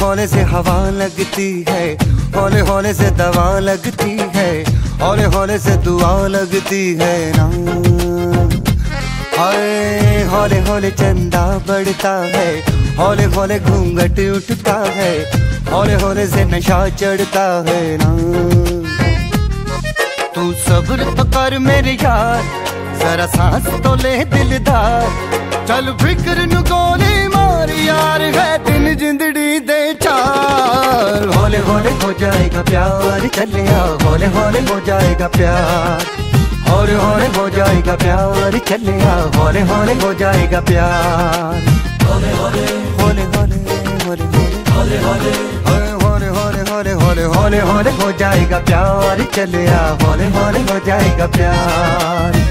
हौले से हवा लगती है, हौले हौले से दवा लगती है, हौले हौले से दुआ लगती है ना। हाय हौले हौले चंदा बढ़ता है, हौले हौले घूंघट उठता है, हौले हौले से नशा चढ़ता है ना। तू सब्र तो कर मेरे यार, जरा सांस तो ले दिलदार, चल फिक्र नु गोली मार यार, है दिन जिंदड़ी दे चार। हौले हौले हो जाएगा प्यार, चले आ हौले हौले हो जाएगा प्यार, हौले हौले हो जाएगा प्यार, चले आ हौले हौले हो जाएगा प्यार। हौले हौले हौले हौले हौले हौले हौले हौले हौले हौले हौले हौले हो जाएगा प्यार, चले आ हौले हौले हो जाएगा प्यार।